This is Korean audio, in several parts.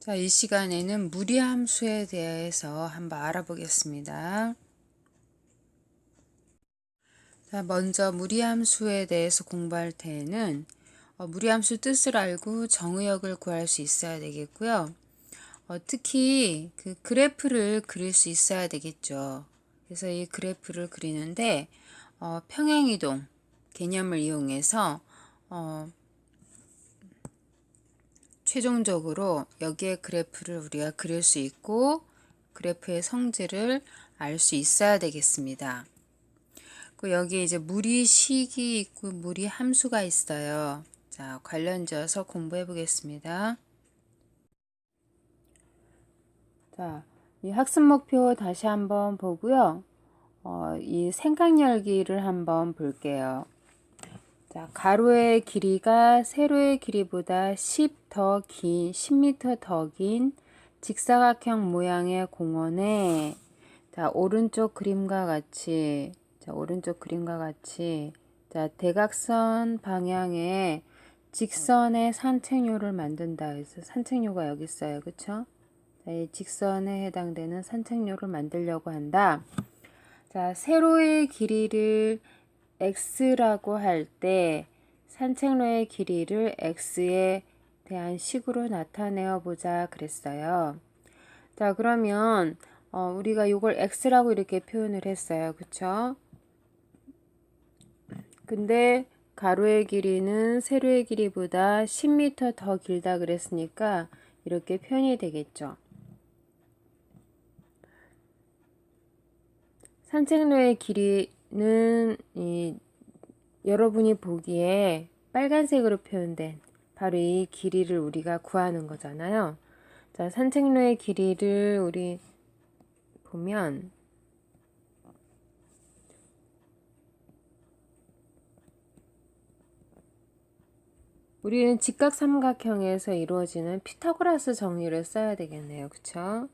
자, 이 시간에는 무리함수에 대해서 한번 알아보겠습니다. 자, 먼저 무리함수에 대해서 공부할 때에는 무리함수 뜻을 알고 정의역을 구할 수 있어야 되겠고요. 특히 그 그래프를 그릴 수 있어야 되겠죠. 그래서 이 그래프를 그리는데 평행이동 개념을 이용해서 최종적으로 여기에 그래프를 우리가 그릴 수 있고 그래프의 성질을 알 수 있어야 되겠습니다. 여기에 이제 무리식이 있고 무리함수가 있어요. 자, 관련지어서 공부해 보겠습니다. 자, 이 학습 목표 다시 한번 보고요. 이 생각열기를 한번 볼게요. 자, 가로의 길이가 세로의 길이보다 10m 더 긴 직사각형 모양의 공원에 오른쪽 그림과 같이 대각선 방향의 직선의 산책로를 만든다 해서 산책로가 여기 있어요. 그쵸? 자, 이 직선에 해당되는 산책로를 만들려고 한다. 자, 세로의 길이를 x라고 할 때 산책로의 길이를 x에 대한 식으로 나타내어 보자 그랬어요. 자, 그러면 우리가 이걸 x라고 이렇게 표현을 했어요. 그쵸? 근데 가로의 길이는 세로의 길이보다 10m 더 길다 그랬으니까 이렇게 표현이 되겠죠. 산책로의 길이는 여러분이 보기에 빨간색으로 표현된 바로 이 길이를 우리가 구하는 거잖아요. 자, 산책로의 길이를 우리 보면 우리는 직각삼각형에서 이루어지는 피타고라스 정리를 써야 되겠네요. 그쵸?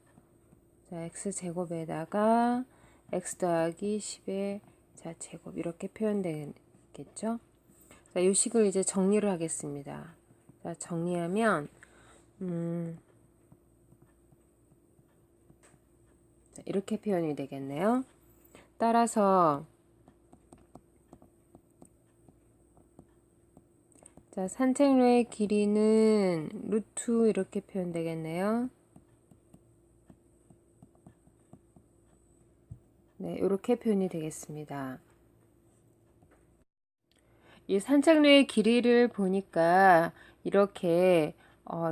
자, x제곱에다가 x 더하기 10의 제곱 이렇게 표현되겠죠? 자, 이 식을 이제 정리를 하겠습니다. 자, 정리하면 자, 이렇게 표현이 되겠네요. 따라서 자, 산책로의 길이는 루트 이렇게 표현되겠네요. 네, 이렇게 표현이 되겠습니다. 이 산책로의 길이를 보니까 이렇게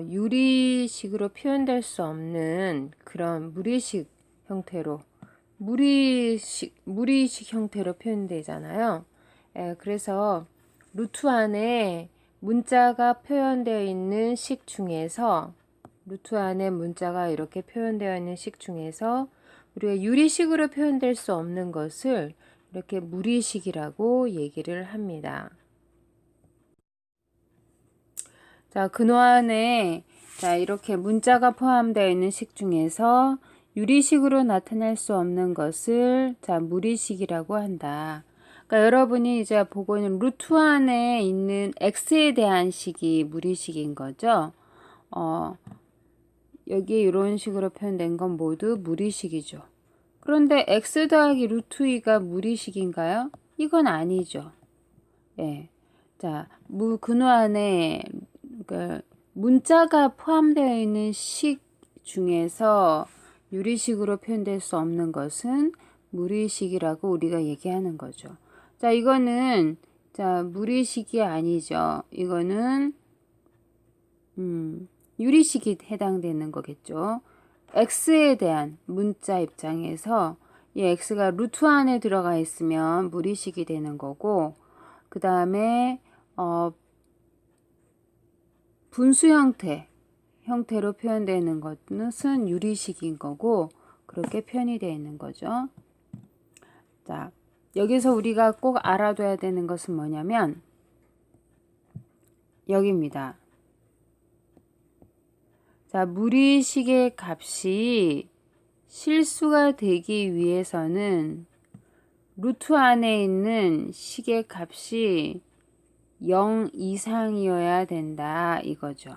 유리식으로 표현될 수 없는 그런 무리식 형태로 무리식 형태로 표현되잖아요. 그래서 루트 안에 문자가 표현되어 있는 식 중에서 루트 안에 문자가 이렇게 표현되어 있는 식 중에서 우리가 유리식으로 표현될 수 없는 것을 이렇게 무리식이라고 얘기를 합니다. 자, 근호 안에 이렇게 문자가 포함되어 있는 식 중에서 유리식으로 나타날 수 없는 것을 무리식이라고 한다. 그러니까 여러분이 이제 보고 있는 루트 안에 있는 x에 대한 식이 무리식인 거죠. 여기에 이런 식으로 표현된 건 모두 무리식이죠. 그런데 x 더하기 루트 2가 무리식인가요? 이건 아니죠. 예. 자, 근호 안에 문자가 포함되어 있는 식 중에서 유리식으로 표현될 수 없는 것은 무리식이라고 우리가 얘기하는 거죠. 자, 이거는 무리식이 아니죠. 이거는 유리식이 해당되는 거겠죠. x에 대한 문자 입장에서 이 x가 루트 안에 들어가 있으면 무리식이 되는 거고, 그 다음에 분수 형태로 표현되는 것은 유리식인 거고 그렇게 표현이 되어 있는 거죠. 자, 여기서 우리가 꼭 알아둬야 되는 것은 뭐냐면 여기입니다. 자, 무리식의 값이 실수가 되기 위해서는 루트 안에 있는 식의 값이 0 이상이어야 된다 이거죠.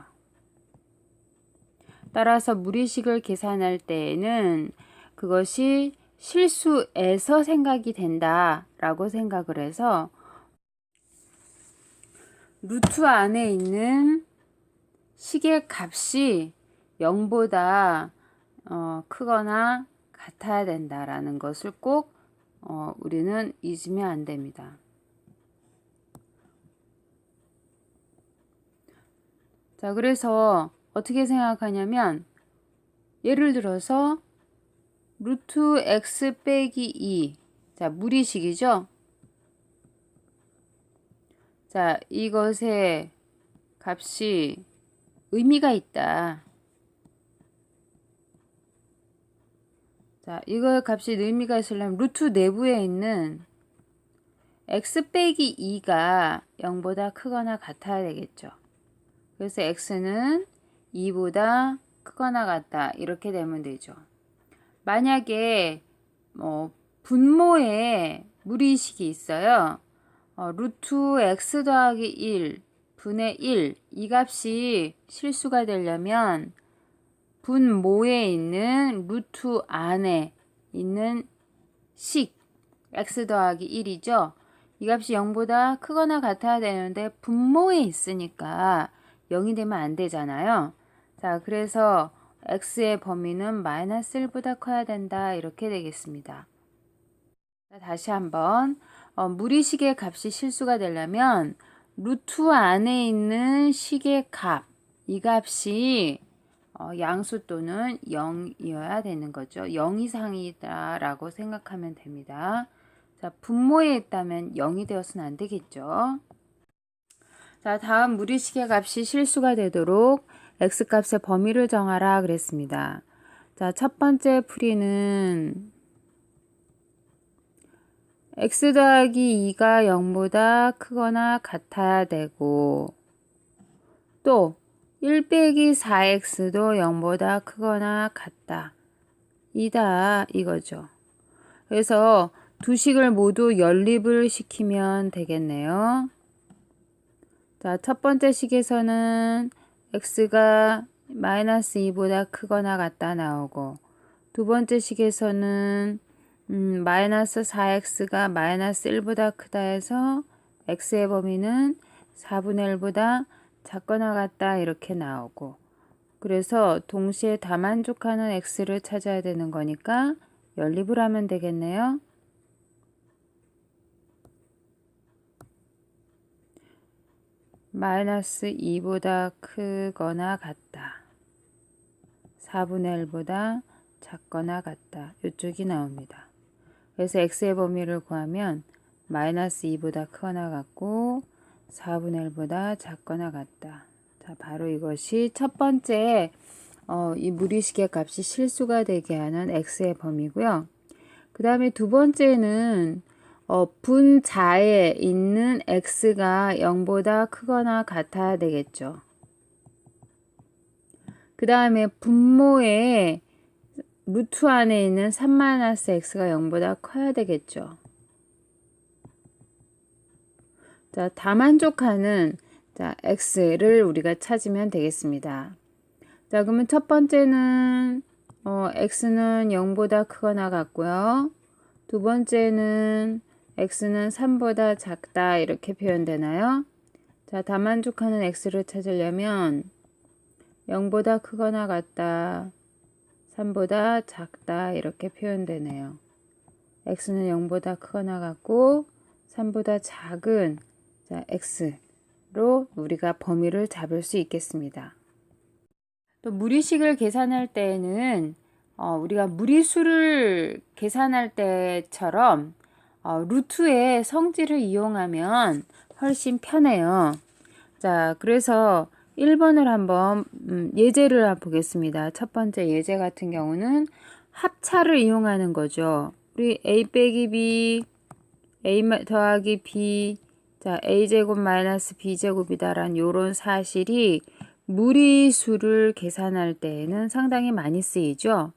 따라서 무리식을 계산할 때에는 그것이 실수에서 생각이 된다라고 생각을 해서 루트 안에 있는 식의 값이 0보다 크거나 같아야 된다라는 것을 꼭 우리는 잊으면 안 됩니다. 자, 그래서 어떻게 생각하냐면 예를 들어서 루트 x 빼기 2, 자, 무리식이죠? 자, 이것의 값이 의미가 있다. 자, 이거의 값이 의미가 있으려면 루트 내부에 있는 x 빼기 2가 0보다 크거나 같아야 되겠죠. 그래서 x는 2보다 크거나 같다. 이렇게 되면 되죠. 만약에 분모에 무리식이 있어요. 루트 x 더하기 1 분의 1 이 값이 실수가 되려면 분모에 있는 루트 안에 있는 식 x 더하기 1이죠. 이 값이 0보다 크거나 같아야 되는데 분모에 있으니까 0이 되면 안 되잖아요. 자, 그래서 x의 범위는 마이너스 1보다 커야 된다. 이렇게 되겠습니다. 자, 다시 한번 무리식의 값이 실수가 되려면 루트 안에 있는 식의 값, 이 값이 양수 또는 0이어야 되는 거죠. 0 이상이다라고 생각하면 됩니다. 자, 분모에 있다면 0이 되어서는 안 되겠죠. 자, 다음 무리식의 값이 실수가 되도록 x값의 범위를 정하라 그랬습니다. 자, 첫 번째 풀이는 x 더하기 2가 0보다 크거나 같아야 되고 또 1 빼기 4x도 0보다 크거나 같다. 이다 이거죠. 그래서 두 식을 모두 연립을 시키면 되겠네요. 자, 첫 번째 식에서는 x가 마이너스 2보다 크거나 같다 나오고 두 번째 식에서는 마이너스 4x가 마이너스 1보다 크다 해서 x의 범위는 4분의 1보다 작거나 같다 이렇게 나오고 그래서 동시에 다 만족하는 x를 찾아야 되는 거니까 연립을 하면 되겠네요. 마이너스 2보다 크거나 같다. 4분의 1보다 작거나 같다. 이쪽이 나옵니다. 그래서 x의 범위를 구하면 마이너스 2보다 크거나 같고 4분의 1보다 작거나 같다. 자, 바로 이것이 첫 번째 이 무리식의 값이 실수가 되게 하는 x의 범위고요. 그 다음에 두 번째는 분자에 있는 x가 0보다 크거나 같아야 되겠죠. 그 다음에 분모에 루트 안에 있는 3-x가 0보다 커야 되겠죠. 자, 다 만족하는 x를 우리가 찾으면 되겠습니다. 자, 그러면 첫 번째는 x는 0보다 크거나 같고요. 두 번째는 x는 3보다 작다 이렇게 표현되나요? 자, 다 만족하는 x를 찾으려면 0보다 크거나 같다, 3보다 작다 이렇게 표현되네요. x는 0보다 크거나 같고 3보다 작은 x로 우리가 범위를 잡을 수 있겠습니다. 또 무리식을 계산할 때에는 우리가 무리수를 계산할 때처럼 루트의 성질을 이용하면 훨씬 편해요. 자, 그래서 1번을 한번 예제를 보겠습니다. 첫 번째 예제 같은 경우는 합차를 이용하는 거죠. 우리 a 빼기 b, a 더하기 b, 자, a제곱 마이너스 b제곱이다라는 요런 사실이 무리수를 계산할 때에는 상당히 많이 쓰이죠.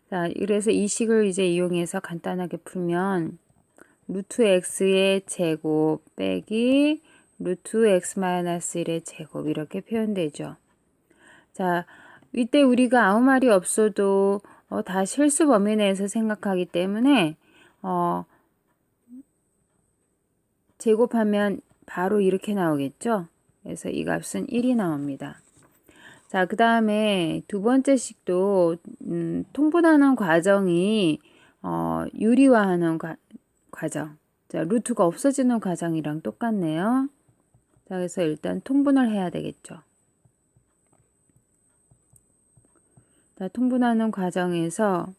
자, 그래서 이 식을 이제 이용해서 간단하게 풀면 루트 x의 제곱 빼기 루트 x 마이너스 1의 제곱 이렇게 표현되죠. 자, 이때 우리가 아무 말이 없어도 다 실수 범위 내에서 생각하기 때문에 제곱하면 바로 이렇게 나오겠죠. 그래서 이 값은 1이 나옵니다. 자, 그 다음에 두 번째 식도 통분하는 과정이 유리화하는 과정. 자, 루트가 없어지는 과정이랑 똑같네요. 자, 그래서 일단 통분을 해야 되겠죠. 자, 통분하는 과정에서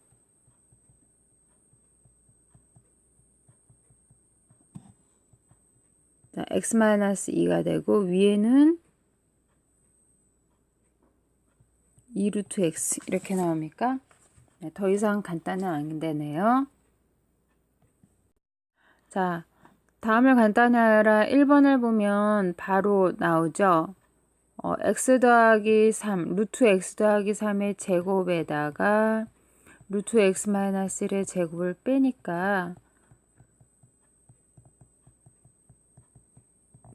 자, x-2가 되고 위에는 2루트 x 이렇게 나옵니까? 네, 더 이상 간단은 안 되네요. 자, 다음을 간단하라 1번을 보면 바로 나오죠. x 더하기 3, 루트 x 더하기 3의 제곱에다가 루트 x 마이너스 1의 제곱을 빼니까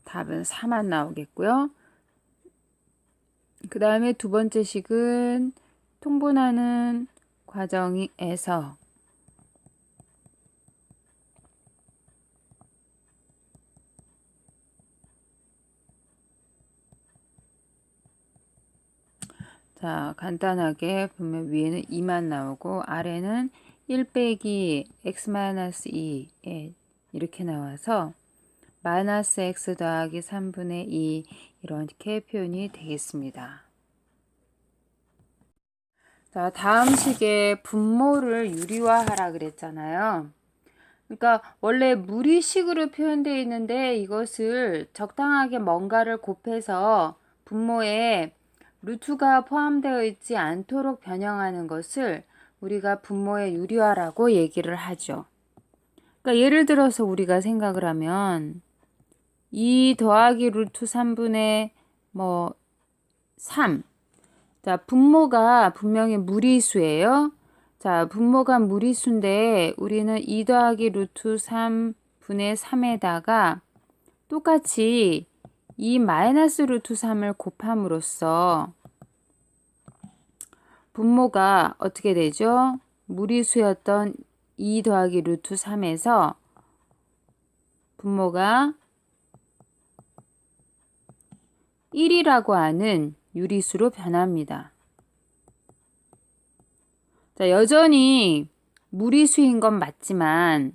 답은 4만 나오겠고요. 그 다음에 두 번째 식은 통분하는 과정에서 자, 간단하게 보면 위에는 2만 나오고 아래는 1 빼기 x-2 이렇게 나와서 마이너스 x 더하기 3분의 2 이렇게 표현이 되겠습니다. 자, 다음 식의 분모를 유리화하라 그랬잖아요. 그러니까 원래 무리식으로 표현되어 있는데 이것을 적당하게 뭔가를 곱해서 분모에 루트가 포함되어 있지 않도록 변형하는 것을 우리가 분모의 유리화라고 얘기를 하죠. 그러니까 예를 들어서 우리가 생각을 하면 2 더하기 루트 3분의 3. 자, 분모가 분명히 무리수예요. 자, 분모가 무리수인데 우리는 2 더하기 루트 3분의 3에다가 똑같이 이 마이너스 루트 3을 곱함으로써 분모가 어떻게 되죠? 무리수였던 2 더하기 루트 3에서 분모가 1이라고 하는 유리수로 변합니다. 자, 여전히 무리수인 건 맞지만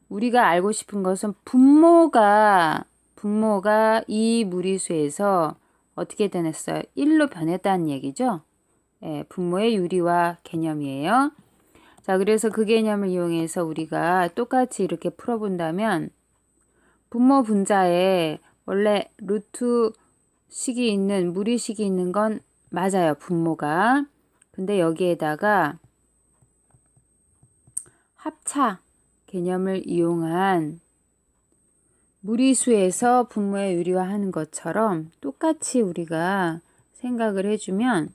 우리가 알고 싶은 것은 분모가 이 무리수에서 어떻게 변했어요? 1로 변했다는 얘기죠. 분모의 유리화 개념이에요. 자, 그래서 그 개념을 이용해서 우리가 똑같이 이렇게 풀어본다면 분모 분자에 원래 루트 식이 있는 무리식이 있는 건 맞아요. 분모가. 근데 여기에다가 합차 개념을 이용한 무리수에서 분모에 유리화하는 것처럼 똑같이 우리가 생각을 해주면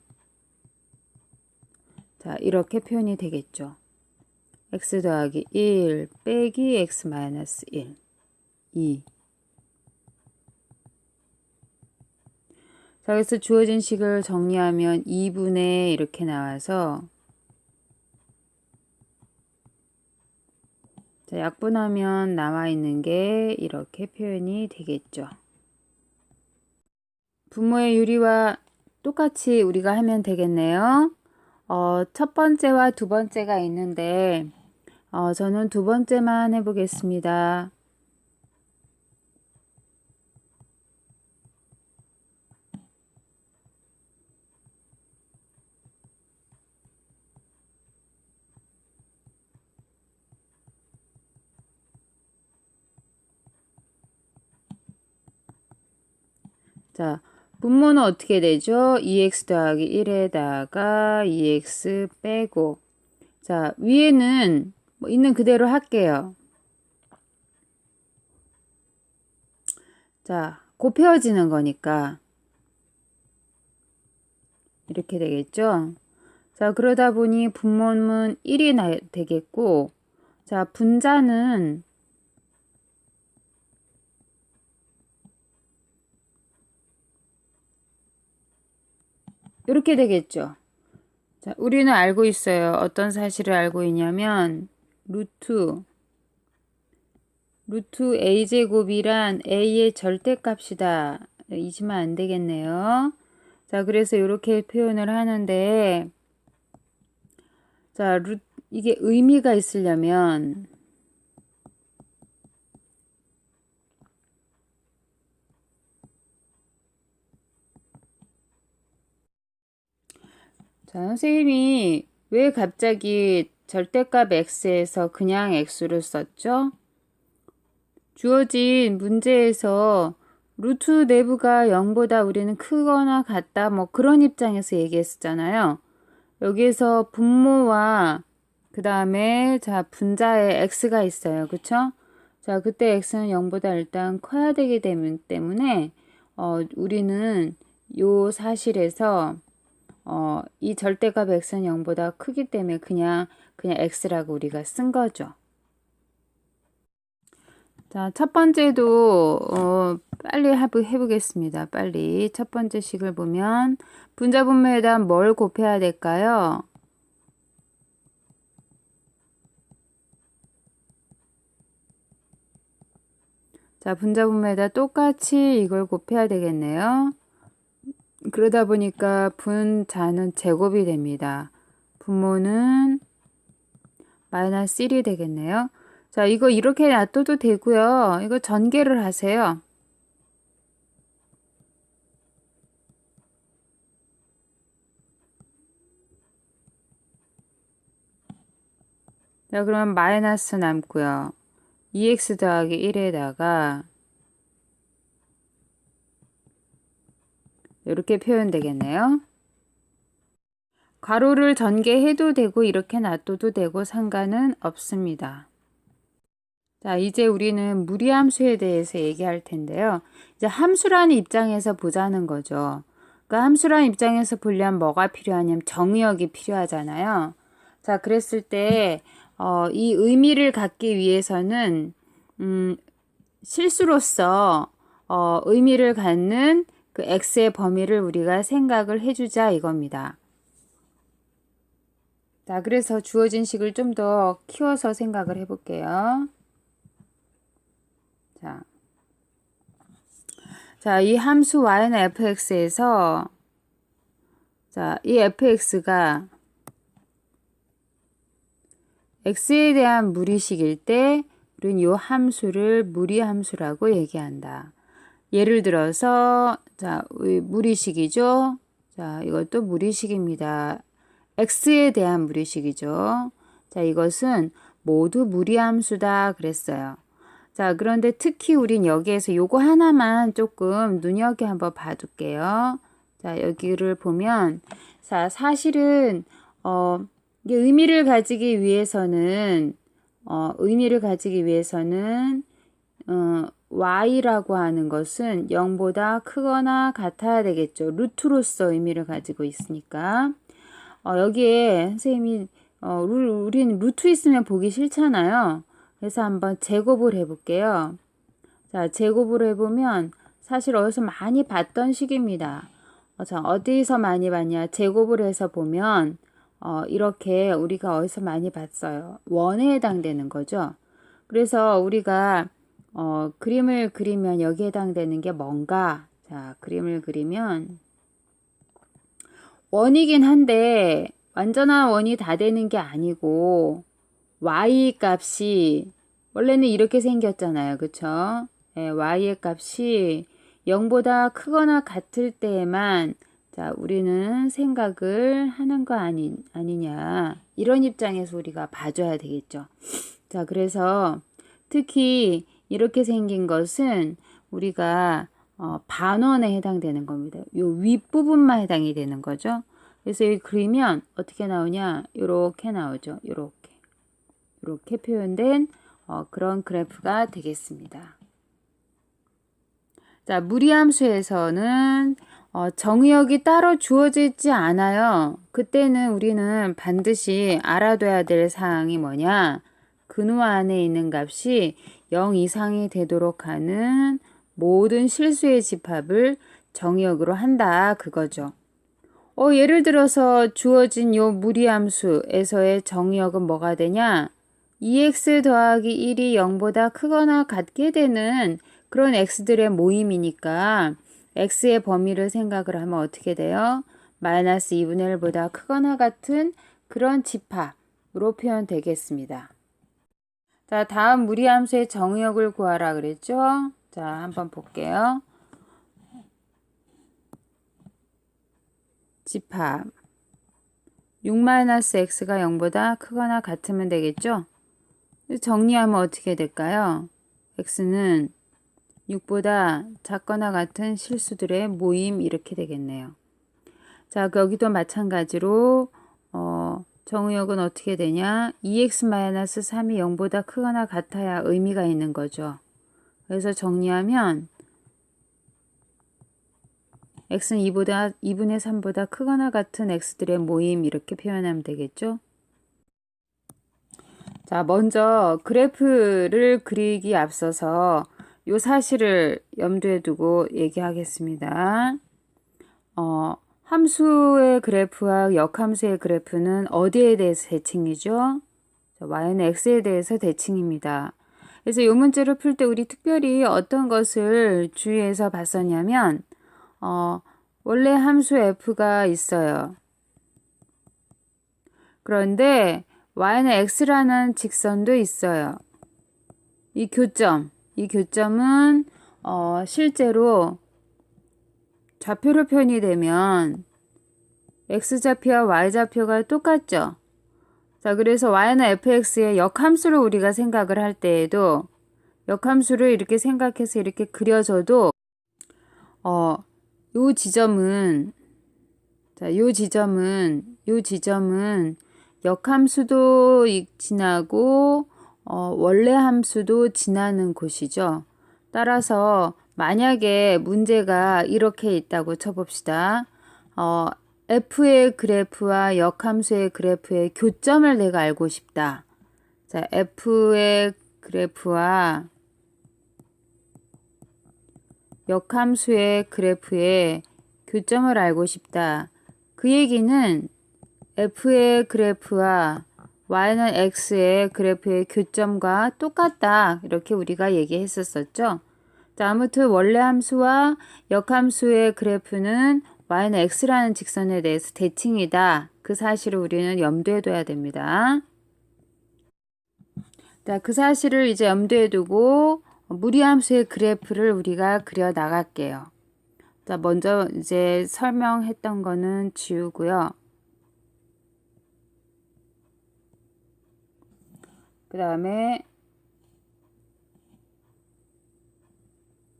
자, 이렇게 표현이 되겠죠. x 더하기 1 빼기 x 마이너스 1 2. 자, 그래서 주어진 식을 정리하면 2분의 이렇게 나와서 자, 약분하면 나와 있는 게 이렇게 표현이 되겠죠. 분모의 유리와 똑같이 우리가 하면 되겠네요. 첫 번째와 두 번째가 있는데 저는 두 번째만 해보겠습니다. 자, 분모는 어떻게 되죠? 2x 더하기 1에다가 2x 빼고 자, 위에는 있는 그대로 할게요. 자, 곱해지는 거니까 이렇게 되겠죠? 자, 그러다 보니 분모는 1이 되겠고 자, 분자는 이렇게 되겠죠. 자, 우리는 알고 있어요. 어떤 사실을 알고 있냐면 루트 a제곱이란 a의 절대값이다. 잊으면 안 되겠네요. 자, 그래서 이렇게 표현을 하는데, 자, 이게 의미가 있으려면, 자, 선생님이 왜 갑자기 절대값 x에서 그냥 x를 썼죠? 주어진 문제에서 루트 내부가 0보다 우리는 크거나 같다, 뭐 그런 입장에서 얘기했었잖아요. 여기에서 분모와 그 다음에 자 분자에 x가 있어요. 그쵸? 자, 그때 x는 0보다 일단 커야 되기 때문에 우리는 요 사실에서 이 절대값 x는 0보다 크기 때문에 그냥 x라고 우리가 쓴 거죠. 자, 첫 번째도 빨리 해보겠습니다. 빨리 첫 번째 식을 보면 분자 분모에다 뭘 곱해야 될까요? 자, 분자 분모에다 똑같이 이걸 곱해야 되겠네요. 그러다 보니까 분자는 제곱이 됩니다. 분모는 마이너스 1이 되겠네요. 자, 이거 이렇게 놔둬도 되고요. 이거 전개를 하세요. 자, 그러면 마이너스 남고요. 2x 더하기 1에다가 이렇게 표현되겠네요. 괄호를 전개해도 되고 이렇게 놔둬도 되고 상관은 없습니다. 자, 이제 우리는 무리함수에 대해서 얘기할 텐데요. 이제 함수라는 입장에서 보자는 거죠. 그러니까 함수라는 입장에서 보려면 뭐가 필요하냐면 정의역이 필요하잖아요. 자, 그랬을 때 이 의미를 갖기 위해서는 실수로서 의미를 갖는 그 x의 범위를 우리가 생각을 해주자 이겁니다. 자, 그래서 주어진 식을 좀 더 키워서 생각을 해볼게요. 자, 이 함수 y는 fx에서 자, 이 fx가 x에 대한 무리식일 때 우리는 이 함수를 무리함수라고 얘기한다. 예를 들어서 자, 무리식이죠. 자, 이것도 무리식입니다. x에 대한 무리식이죠. 자, 이것은 모두 무리함수다 그랬어요. 자, 그런데 특히 우린 여기에서 요거 하나만 조금 눈여겨 한번 봐둘게요. 자, 여기를 보면 자, 사실은 이게 의미를 가지기 위해서는 y라고 하는 것은 0보다 크거나 같아야 되겠죠. 루트로서 의미를 가지고 있으니까. 여기에 선생님이 우린 루트 있으면 보기 싫잖아요. 그래서 한번 제곱을 해볼게요. 자, 제곱을 해보면 사실 어디서 많이 봤던 식입니다. 자, 어디서 많이 봤냐? 제곱을 해서 보면 이렇게 우리가 어디서 많이 봤어요. 원에 해당되는 거죠. 그래서 우리가 그림을 그리면 여기에 해당되는 게 뭔가? 자, 그림을 그리면 원이긴 한데 완전한 원이 다 되는 게 아니고 y 값이 원래는 이렇게 생겼잖아요. 그쵸? 네, y의 값이 0보다 크거나 같을 때에만 자, 우리는 생각을 하는 거 아니냐. 이런 입장에서 우리가 봐줘야 되겠죠. 자, 그래서 특히 이렇게 생긴 것은 우리가 반원에 해당되는 겁니다. 요 윗부분만 해당이 되는 거죠. 그래서 여기 그리면 어떻게 나오냐? 요렇게 나오죠. 요렇게 표현된 그런 그래프가 되겠습니다. 자, 무리함수에서는 정의역이 따로 주어지지 않아요. 그때는 우리는 반드시 알아둬야 될 사항이 뭐냐? 근호 안에 있는 값이 0 이상이 되도록 하는 모든 실수의 집합을 정의역으로 한다. 그거죠. 예를 들어서 주어진 요 무리함수에서의 정의역은 뭐가 되냐? 2x 더하기 1이 0보다 크거나 같게 되는 그런 x들의 모임이니까 x의 범위를 생각을 하면 어떻게 돼요? 마이너스 2분의 1보다 크거나 같은 그런 집합으로 표현되겠습니다. 자, 다음 무리함수의 정의역을 구하라 그랬죠? 자, 한번 볼게요. 집합 6-x가 0보다 크거나 같으면 되겠죠? 정리하면 어떻게 될까요? x는 6보다 작거나 같은 실수들의 모임 이렇게 되겠네요. 자, 여기도 마찬가지로 정의역은 어떻게 되냐? 2x-3이 0보다 크거나 같아야 의미가 있는 거죠. 그래서 정리하면 x는 2분의 3보다 크거나 같은 x들의 모임 이렇게 표현하면 되겠죠. 자, 먼저 그래프를 그리기 앞서서 이 사실을 염두에 두고 얘기하겠습니다. 함수의 그래프와 역함수의 그래프는 어디에 대해서 대칭이죠? y는 x에 대해서 대칭입니다. 그래서 이 문제를 풀 때 우리 특별히 어떤 것을 주의해서 봤었냐면 원래 함수 f가 있어요. 그런데 y는 x라는 직선도 있어요. 이 교점은 실제로 좌표로 표현이 되면 x좌표와 y좌표가 똑같죠. 자, 그래서 y는 fx의 역함수를 우리가 생각을 할 때에도 역함수를 이렇게 생각해서 이렇게 그려줘도 요 지점은 역함수도 지나고 원래 함수도 지나는 곳이죠. 따라서 만약에 문제가 이렇게 있다고 쳐봅시다. f의 그래프와 역함수의 그래프의 교점을 내가 알고 싶다. 자, f의 그래프와 역함수의 그래프의 교점을 알고 싶다. 그 얘기는 f의 그래프와 y는 x의 그래프의 교점과 똑같다. 이렇게 우리가 얘기했었었죠. 자, 아무튼 원래 함수와 역함수의 그래프는 y는 x라는 직선에 대해서 대칭이다. 그 사실을 우리는 염두에 둬야 됩니다. 자, 그 사실을 이제 염두에 두고 무리함수의 그래프를 우리가 그려 나갈게요. 자, 먼저 이제 설명했던 거는 지우고요. 그 다음에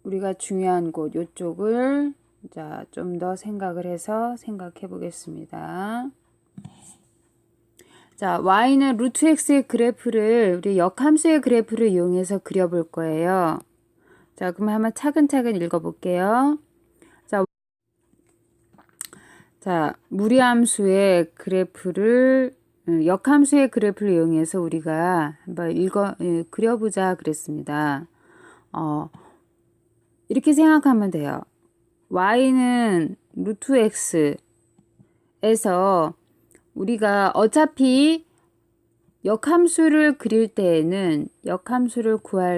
우리가 중요한 곳 이쪽을 자, 좀 더 생각을 해서 생각해 보겠습니다. 자, y는 루트 x의 그래프를 우리 역함수의 그래프를 이용해서 그려볼 거예요. 자, 그럼 한번 차근차근 읽어볼게요. 자, 무리함수의 그래프를 역함수의 그래프를 이용해서 우리가 한번 그려보자 그랬습니다. 이렇게 생각하면 돼요. y는 루트 x에서 우리가 어차피 역함수를 구할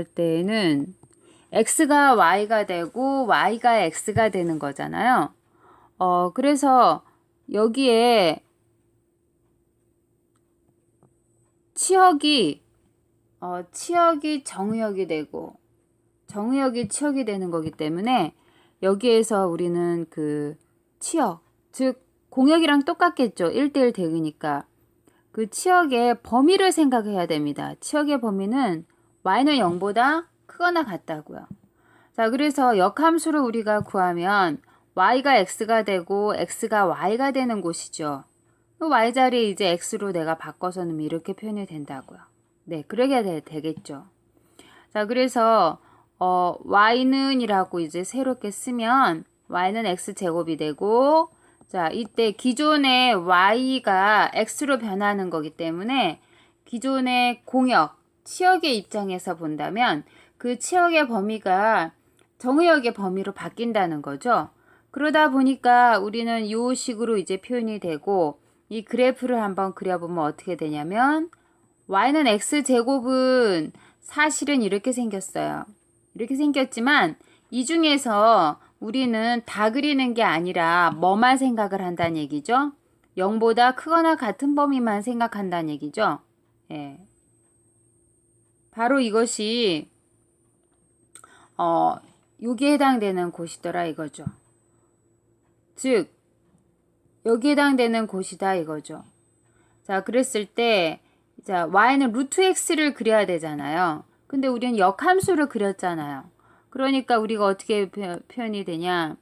때에는 x가 y가 되고 y가 x가 되는 거잖아요. 그래서 여기에 치역이 정의역이 되고 정의역이 치역이 되는 거기 때문에 여기에서 우리는 그 치역, 즉 공역이랑 똑같겠죠. 1대1 대응이니까. 그 치역의 범위를 생각해야 됩니다. 치역의 범위는 y는 0보다 크거나 같다고요. 자, 그래서 역함수를 우리가 구하면 y가 x가 되고 x가 y가 되는 곳이죠. 그 y 자리에 이제 x로 내가 바꿔서 넣으면 이렇게 표현이 된다고요. 네, 그러게 되겠죠. 자, 그래서 y는 이라고 이제 새롭게 쓰면 y는 x제곱이 되고, 자, 이때 기존의 y가 x로 변하는 거기 때문에 기존의 공역, 치역의 입장에서 본다면 그 치역의 범위가 정의역의 범위로 바뀐다는 거죠. 그러다 보니까 우리는 이 식으로 이제 표현이 되고, 이 그래프를 한번 그려보면 어떻게 되냐면 y는 x제곱은 사실은 이렇게 생겼어요. 이렇게 생겼지만 이 중에서 우리는 다 그리는 게 아니라 뭐만 생각을 한다는 얘기죠. 0보다 크거나 같은 범위만 생각한다는 얘기죠. 예. 바로 이것이 여기에 해당되는 곳이더라 이거죠. 즉 여기에 해당되는 곳이다 이거죠. 자, 그랬을 때 자, y는 루트 x를 그려야 되잖아요. 근데 우리는 역함수를 그렸잖아요. 그러니까 우리가 어떻게 표현이 되냐?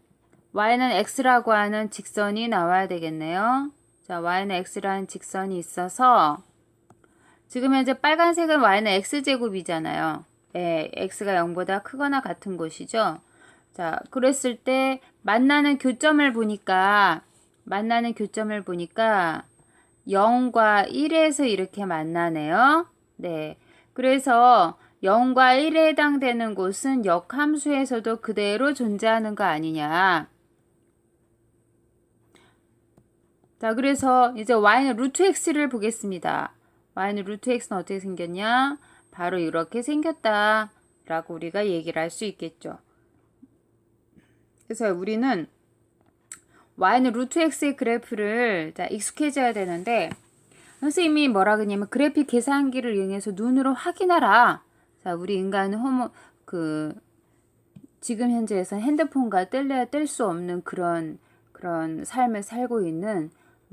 y는 x라고 하는 직선이 나와야 되겠네요. 자, y는 x라는 직선이 있어서 지금 현재 빨간색은 y는 x제곱이잖아요. 예, x가 0보다 크거나 같은 곳이죠. 자, 그랬을 때 만나는 교점을 보니까 0과 1에서 이렇게 만나네요. 네. 그래서 0과 1에 해당되는 곳은 역함수에서도 그대로 존재하는 거 아니냐. 자, 그래서 이제 y는 루트 x를 보겠습니다. y는 루트 x는 어떻게 생겼냐? 바로 이렇게 생겼다 라고 우리가 얘기를 할 수 있겠죠. 그래서 우리는 y는 루트 x의 그래프를 자, 익숙해져야 되는데 선생님이 뭐라 그러냐면 그래픽 계산기를 이용해서 눈으로 확인하라. 자, 우리 인간은 지금 현재에서 핸드폰과 뗄래야 뗄 수 없는 그런 삶을 살고 있는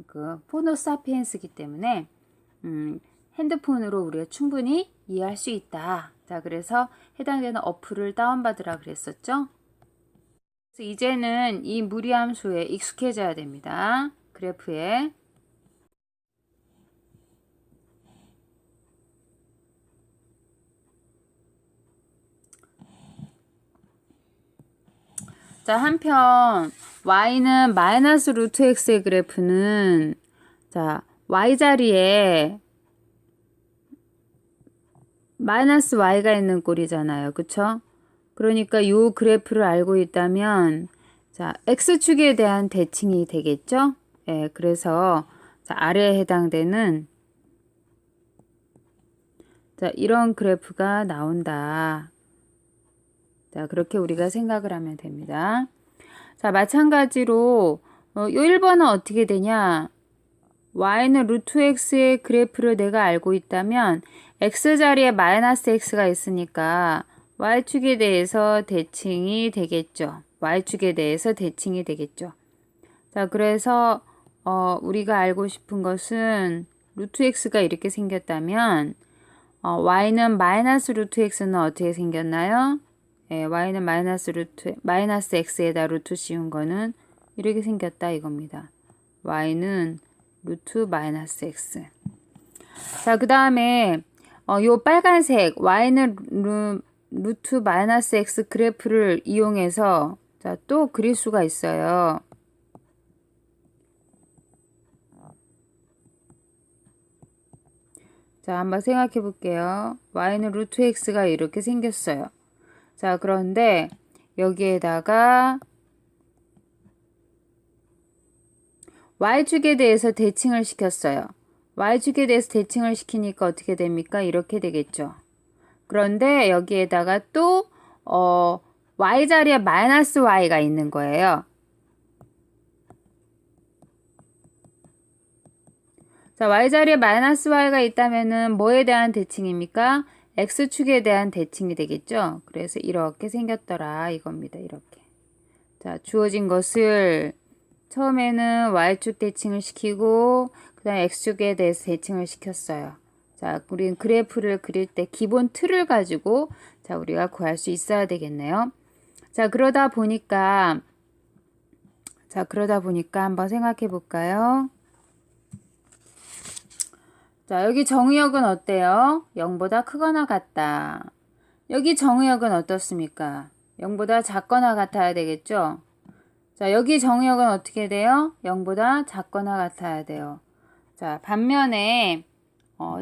그 포노사피엔스이기 때문에 핸드폰으로 우리가 충분히 이해할 수 있다. 자, 그래서 해당되는 어플을 다운받으라 그랬었죠. 그래서 이제는 이 무리함수에 익숙해져야 됩니다. 그래프에. 자, 한편 y는 마이너스 루트 x의 그래프는 자, y자리에 마이너스 y가 있는 꼴이잖아요. 그쵸? 그러니까 이 그래프를 알고 있다면 자, x축에 대한 대칭이 되겠죠? 예, 그래서 자, 아래에 해당되는 자, 이런 그래프가 나온다. 자, 그렇게 우리가 생각을 하면 됩니다. 자, 마찬가지로 요 1번은 어떻게 되냐? y는 루트 x의 그래프를 내가 알고 있다면 x자리에 마이너스 x가 있으니까 y축에 대해서 대칭이 되겠죠. y축에 대해서 대칭이 되겠죠. 자, 그래서 우리가 알고 싶은 것은 루트 x가 이렇게 생겼다면 y는 마이너스 루트 x는 어떻게 생겼나요? 예, y는 마이너스 x에다 루트 씌운 거는 이렇게 생겼다 이겁니다. y는 루트 마이너스 x. 자, 그 다음에 요 빨간색 y는 루트 마이너스 x 그래프를 이용해서 자, 또 그릴 수가 있어요. 자, 한번 생각해 볼게요. y는 루트 x가 이렇게 생겼어요. 자, 그런데 여기에다가 y축에 대해서 대칭을 시켰어요. y축에 대해서 대칭을 시키니까 어떻게 됩니까? 이렇게 되겠죠. 그런데 여기에다가 또 y자리에 마이너스 y가 있는 거예요. 자, y자리에 마이너스 y가 있다면은 뭐에 대한 대칭입니까? x축에 대한 대칭이 되겠죠. 그래서 이렇게 생겼더라 이겁니다. 이렇게. 자, 주어진 것을 처음에는 y축 대칭을 시키고 그 다음에 x축에 대해서 대칭을 시켰어요. 자, 우리는 그래프를 그릴 때 기본 틀을 가지고 자, 우리가 구할 수 있어야 되겠네요. 자, 그러다 보니까 한번 생각해 볼까요? 자, 여기 정의역은 어때요? 0보다 크거나 같다. 여기 정의역은 어떻습니까? 0보다 작거나 같아야 되겠죠? 자, 여기 정의역은 어떻게 돼요? 0보다 작거나 같아야 돼요. 자, 반면에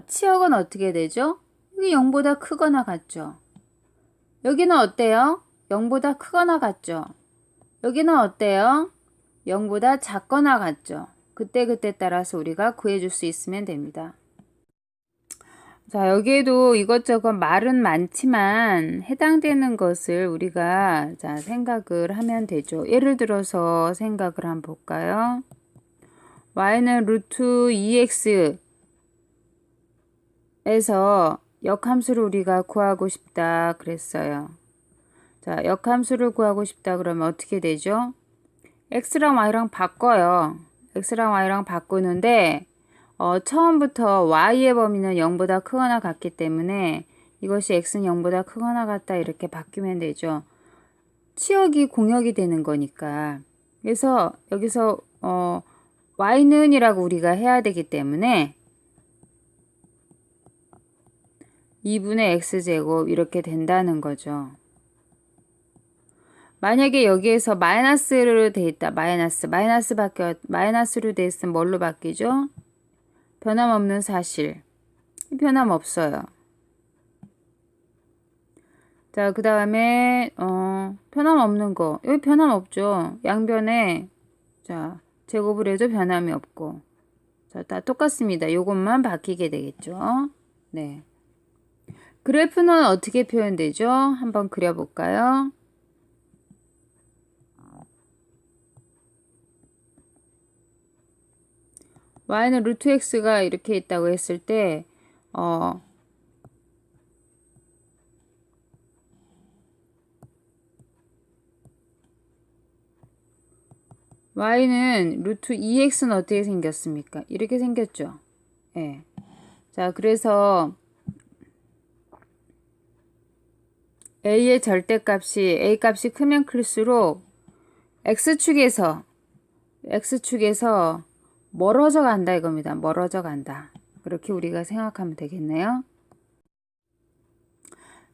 치역은 어떻게 되죠? 여기 0보다 크거나 같죠? 여기는 어때요? 0보다 크거나 같죠? 여기는 어때요? 0보다 작거나 같죠? 그때 따라서 우리가 구해줄 수 있으면 됩니다. 자, 여기에도 이것저것 말은 많지만 해당되는 것을 우리가 자, 생각을 하면 되죠. 예를 들어서 생각을 한번 볼까요? y는 루트 2x에서 역함수를 우리가 구하고 싶다 그랬어요. 자, 역함수를 구하고 싶다 그러면 어떻게 되죠? x랑 y랑 바꿔요. x랑 y랑 바꾸는데 처음부터 y의 범위는 0보다 크거나 같기 때문에 이것이 x는 0보다 크거나 같다 이렇게 바뀌면 되죠. 치역이 공역이 되는 거니까. 그래서 여기서 y는 이라고 우리가 해야 되기 때문에 2분의 x제곱 이렇게 된다는 거죠. 만약에 여기에서 마이너스로 돼 있다. 마이너스로 돼 있으면 뭘로 바뀌죠? 변함없는 사실. 변함없어요. 자, 그 다음에 변함없는 거. 여기 변함없죠. 양변에 자, 제곱을 해도 변함이 없고. 자, 다 똑같습니다. 요것만 바뀌게 되겠죠. 네. 그래프는 어떻게 표현되죠? 한번 그려볼까요? y는 루트 x가 이렇게 있다고 했을 때 y는 루트 2x는 어떻게 생겼습니까? 이렇게 생겼죠. 예. 자, 그래서 a의 절대값이 a 값이 크면 클수록 x축에서 멀어져 간다 이겁니다. 멀어져 간다. 그렇게 우리가 생각하면 되겠네요.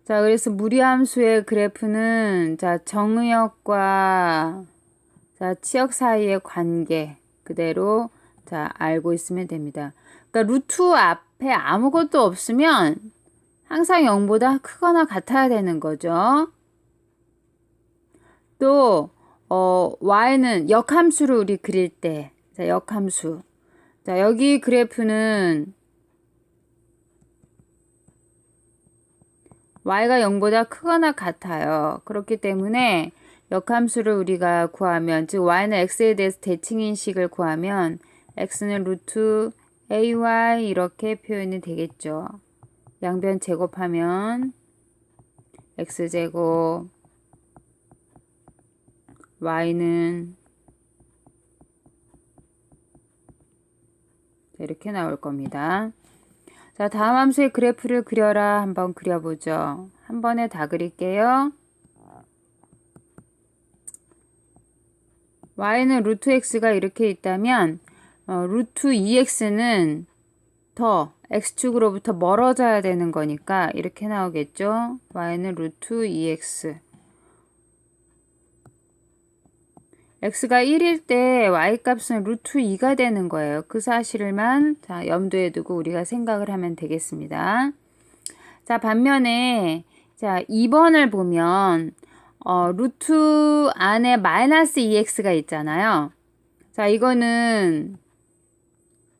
자, 그래서 무리함수의 그래프는 자, 정의역과 자, 치역 사이의 관계 그대로 자, 알고 있으면 됩니다. 그러니까 루트 앞에 아무것도 없으면 항상 0보다 크거나 같아야 되는 거죠. 또 y는 역함수를 우리 그릴 때 자, 역함수. 자, 여기 그래프는 y가 0보다 크거나 같아요. 그렇기 때문에 역함수를 우리가 구하면, 즉 y는 x에 대해서 대칭인식을 구하면 x는 루트 ay 이렇게 표현이 되겠죠. 양변 제곱하면 x제곱 y는 이렇게 나올 겁니다. 자, 다음 함수의 그래프를 그려라. 한번 그려보죠. 한 번에 다 그릴게요. y는 루트 x가 이렇게 있다면 루트 2x는 더 x축으로부터 멀어져야 되는 거니까 이렇게 나오겠죠. y는 루트 2x. x가 1일 때 y값은 루트 2가 되는 거예요. 그 사실만 자, 염두에 두고 우리가 생각을 하면 되겠습니다. 자, 반면에 자, 2번을 보면 루트 안에 마이너스 2x가 있잖아요. 자, 이거는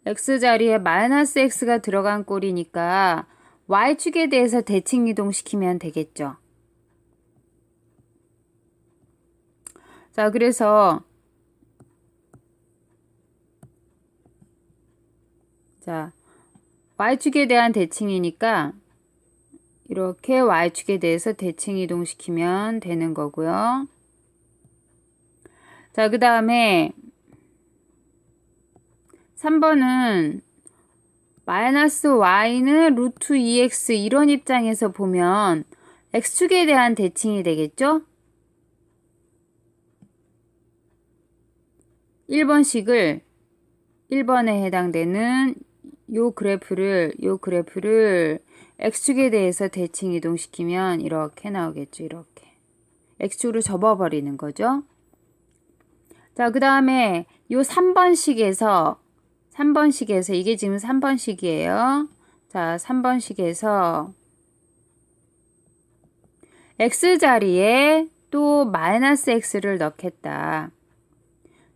x자리에 마이너스 x가 들어간 꼴이니까 y축에 대해서 대칭 이동시키면 되겠죠. 자, 그래서 자, y축에 대한 대칭이니까 이렇게 y축에 대해서 대칭 이동시키면 되는 거고요. 자, 그 다음에 3번은 마이너스 y는 루트 2x 이런 입장에서 보면 x축에 대한 대칭이 되겠죠? 1번식을 1번에 해당되는 요 그래프를 x축에 대해서 대칭 이동시키면 이렇게 나오겠죠. 이렇게. x축으로 접어버리는 거죠. 자, 그 다음에 요 3번식에서 이게 지금 3번식이에요. 자, 3번식에서 x자리에 또 마이너스 x를 넣겠다.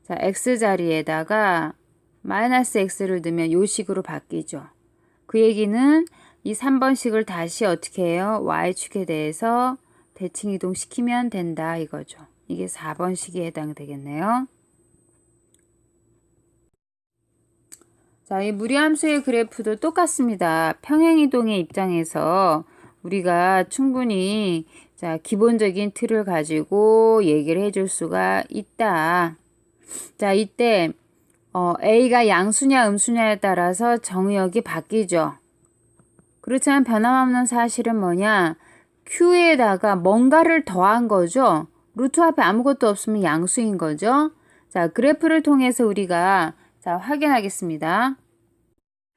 자, x 자리에다가 마이너스 x를 넣으면 요 식으로 바뀌죠. 그 얘기는 이 3번식을 다시 어떻게 해요? y축에 대해서 대칭 이동시키면 된다 이거죠. 이게 4번식에 해당되겠네요. 자, 이 무리함수의 그래프도 똑같습니다. 평행이동의 입장에서 우리가 충분히 자, 기본적인 틀을 가지고 얘기를 해줄 수가 있다. 자, 이때 A가 양수냐 음수냐에 따라서 정의역이 바뀌죠. 그렇지만 변함없는 사실은 뭐냐? Q에다가 뭔가를 더한 거죠. 루트 앞에 아무것도 없으면 양수인 거죠. 자, 그래프를 통해서 우리가 자, 확인하겠습니다.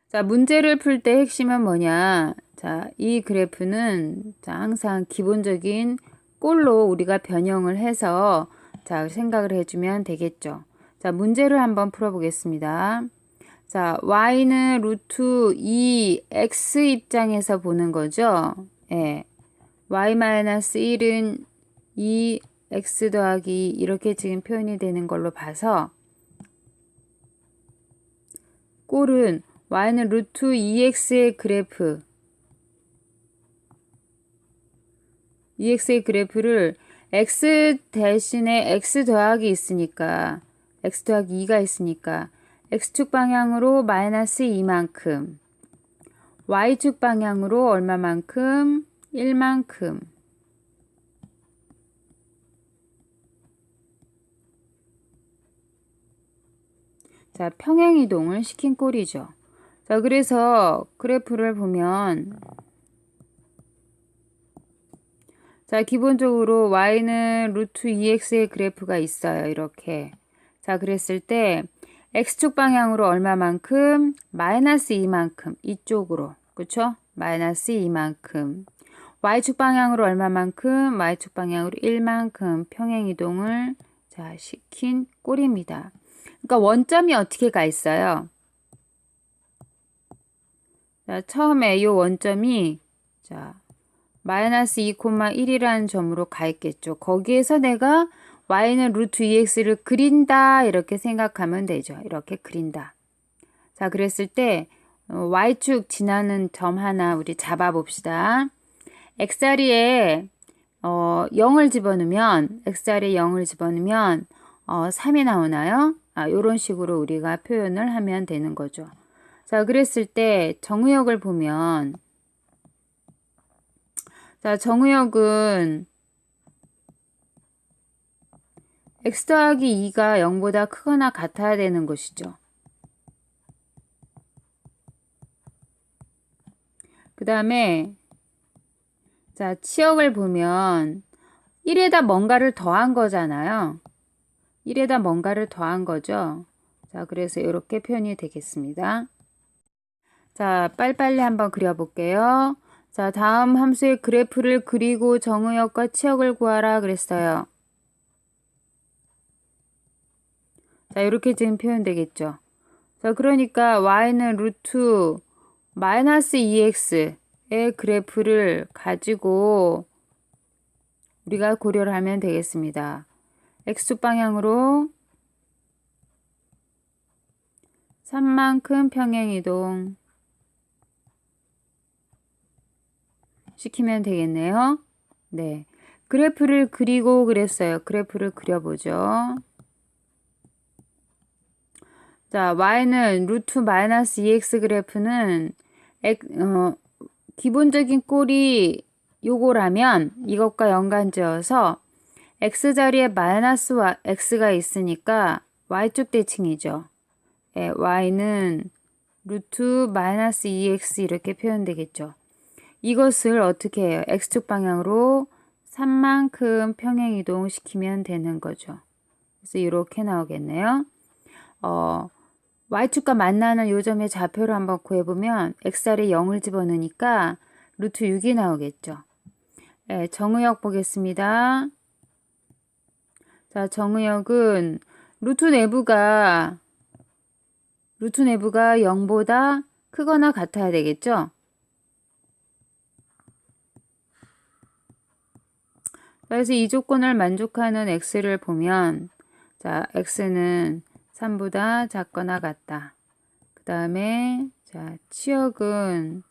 자, 문제를 풀 때 핵심은 뭐냐? 자, 이 그래프는 자, 항상 기본적인 꼴로 우리가 변형을 해서 자, 생각을 해주면 되겠죠. 자, 문제를 한번 풀어보겠습니다. 자, y는 루트 2x 입장에서 보는 거죠. 예. y-1은 2x 더하기 이렇게 지금 표현이 되는 걸로 봐서 꼴은 y는 루트 2x의 그래프 2x의 그래프를 x 대신에 x 더하기 있으니까 x 더하기 2가 있으니까 x축 방향으로 마이너스 2만큼 y축 방향으로 얼마만큼? 1만큼 자, 평행이동을 시킨 꼴이죠. 자, 그래서 그래프를 보면 자, 기본적으로 y는 루트 2x의 그래프가 있어요. 이렇게. 자, 그랬을 때 x축 방향으로 얼마만큼? 마이너스 2만큼 이쪽으로. 그쵸? 마이너스 2만큼. y축 방향으로 얼마만큼? y축 방향으로 1만큼 평행이동을 자, 시킨 꼴입니다. 그러니까 원점이 어떻게 가 있어요? 자, 처음에 이 원점이 자, 마이너스 2,1이라는 점으로 가 있겠죠. 거기에서 내가 y는 루트 2x를 그린다 이렇게 생각하면 되죠. 이렇게 그린다. 자, 그랬을 때 y축 지나는 점 하나 우리 잡아봅시다. x자리에 0을 집어넣으면 x자리에 0을 집어넣으면 3이 나오나요? 이런 식으로 우리가 표현을 하면 되는 거죠. 자, 그랬을 때 정의역을 보면 자, 정의역은 x 더하기 2가 0보다 크거나 같아야 되는 것이죠. 그 다음에 자, 치역을 보면 1에다 뭔가를 더한 거잖아요. 1에다 뭔가를 더한 거죠. 자, 그래서 이렇게 표현이 되겠습니다. 자, 빨리빨리 한번 그려볼게요. 자, 다음 함수의 그래프를 그리고 정의역과 치역을 구하라 그랬어요. 자, 이렇게 지금 표현되겠죠. 자, 그러니까 y는 루트 마이너스 2x의 그래프를 가지고 우리가 고려를 하면 되겠습니다. x축 방향으로 3만큼 평행이동 시키면 되겠네요. 네. 그래프를 그리고 그랬어요. 그래프를 그려보죠. 자, y는 루트 마이너스 2x 그래프는 기본적인 꼴이 요거라면 이것과 연관지어서 x자리에 마이너스 x가 있으니까 y축 대칭이죠. 예, y는 루트 마이너스 2x 이렇게 표현되겠죠. 이것을 어떻게 해요? x축 방향으로 3만큼 평행이동 시키면 되는 거죠. 그래서 이렇게 나오겠네요. y축과 만나는 요점의 좌표를 한번 구해보면 x자리에 0을 집어넣으니까 루트 6이 나오겠죠. 네, 정의역 보겠습니다. 자, 정의역은 루트 내부가 0보다 크거나 같아야 되겠죠. 그래서 이 조건을 만족하는 x를 보면 자, x는 3보다 작거나 같다. 그 다음에 자, 치역은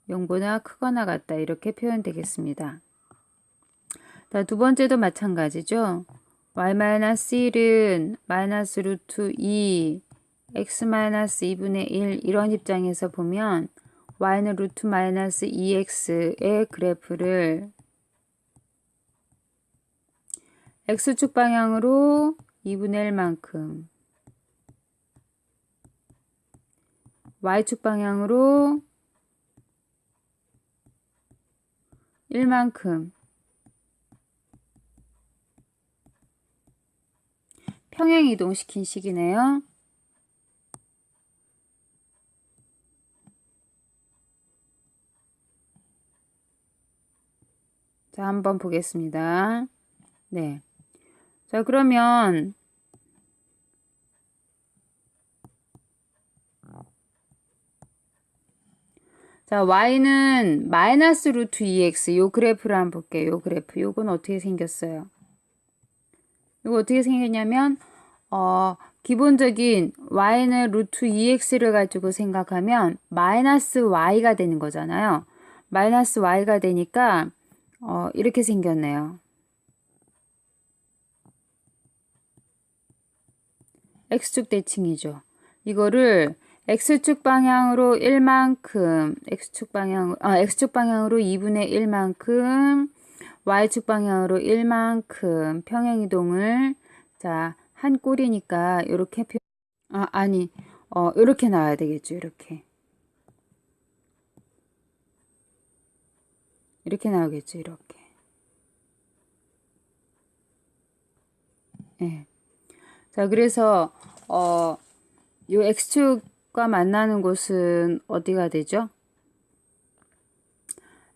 0보다 크거나 같다. 이렇게 표현되겠습니다. 자, 두 번째도 마찬가지죠. y-1은 마이너스 루트 2 x-2분의 1 이런 입장에서 보면 y는 루트 마이너스 2x의 그래프를 x축 방향으로 2분의 1만큼 y축 방향으로 1만큼 평행 이동시킨 식이네요. 자, 한번 보겠습니다. 네. 자, 그러면 자, y는 마이너스 루트 2x 요 그래프를 한번 볼게요. 요 그래프. 요건 어떻게 생겼어요? 요거 어떻게 생겼냐면 기본적인 y는 루트 2x를 가지고 생각하면 마이너스 y가 되는 거잖아요. 마이너스 y가 되니까 이렇게 생겼네요. x축 대칭이죠. 이거를 x축 방향으로 1만큼, x축 방향으로 2분의 1만큼, y축 방향으로 1만큼 평행 이동을 자, 한 꼴이니까 이렇게 이렇게 나와야 되겠죠. 이렇게. 이렇게 나오겠죠. 이렇게. 예. 자, 그래서 요 x축과 만나는 곳은 어디가 되죠?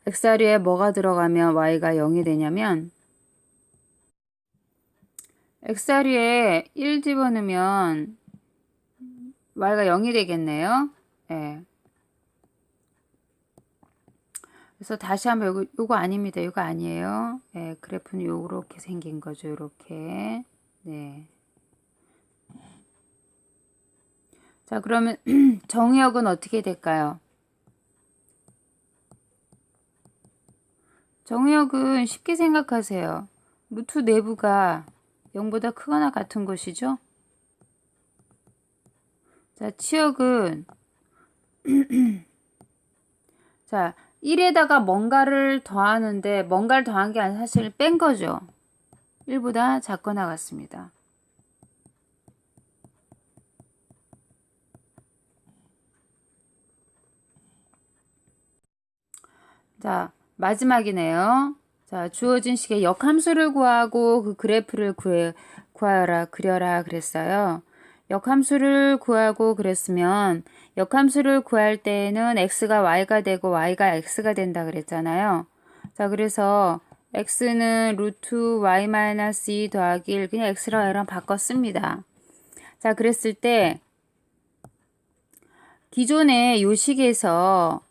x자리에 뭐가 들어가면 y가 0이 되냐면 x자리에 1 집어넣으면 y가 0이 되겠네요. 예. 그래서 다시 한번 요거 아닙니다. 요거 아니에요. 예, 그래프는 요렇게 생긴 거죠. 요렇게. 네. 자, 그러면 정의역은 어떻게 될까요? 정의역은 쉽게 생각하세요. 루트 내부가 0보다 크거나 같은 것이죠. 자, 치역은 자, 1에다가 뭔가를 더하는데 뭔가를 더한 게 아니라 사실 뺀 거죠. 1보다 작거나 같습니다. 자, 마지막이네요. 자, 주어진 식의 역함수를 구하고 그 그래프를 구하여라, 그려라 그랬어요. 역함수를 구하고 그랬으면 역함수를 구할 때에는 x가 y가 되고 y가 x가 된다 그랬잖아요. 자, 그래서 x는 루트 y-2 더하기 1 그냥 x랑 y랑 바꿨습니다. 자, 그랬을 때 기존의 요식에서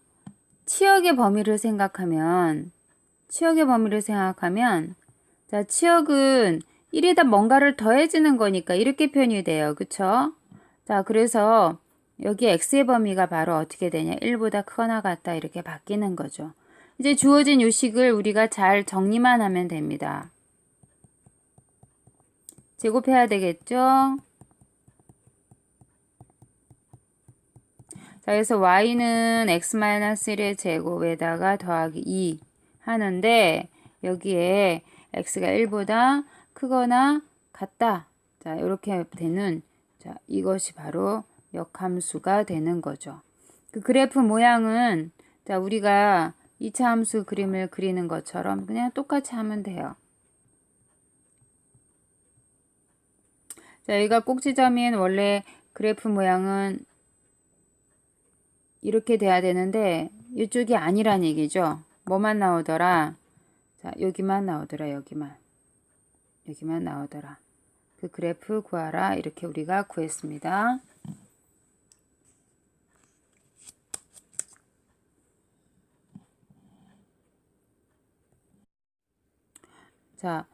치역의 범위를 생각하면 자, 치역은 1에다 뭔가를 더해지는 거니까 이렇게 표현이 돼요. 그쵸? 자, 그래서 여기 x의 범위가 바로 어떻게 되냐? 1보다 크거나 같다 이렇게 바뀌는 거죠. 이제 주어진 요식을 우리가 잘 정리만 하면 됩니다. 제곱해야 되겠죠? 자, 그래서 y는 x-1의 제곱에다가 더하기 2 하는데 여기에 x가 1보다 크거나 같다. 자, 이렇게 되는 자, 이것이 바로 역함수가 되는 거죠. 그 그래프 모양은 자, 우리가 2차 함수 그림을 그리는 것처럼 그냥 똑같이 하면 돼요. 자, 여기가 꼭지점인 원래 그래프 모양은 이렇게 돼야 되는데 이쪽이 아니란 얘기죠. 뭐만 나오더라? 자, 여기만 나오더라. 여기만 나오더라. 그 그래프 구하라. 이렇게 우리가 구했습니다. 자,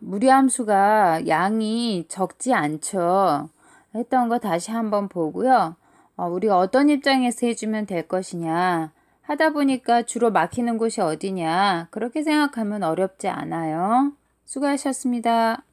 무리함수가 양이 적지 않죠. 했던 거 다시 한번 보고요. 우리가 어떤 입장에서 해주면 될 것이냐. 하다 보니까 주로 막히는 곳이 어디냐. 그렇게 생각하면 어렵지 않아요. 수고하셨습니다.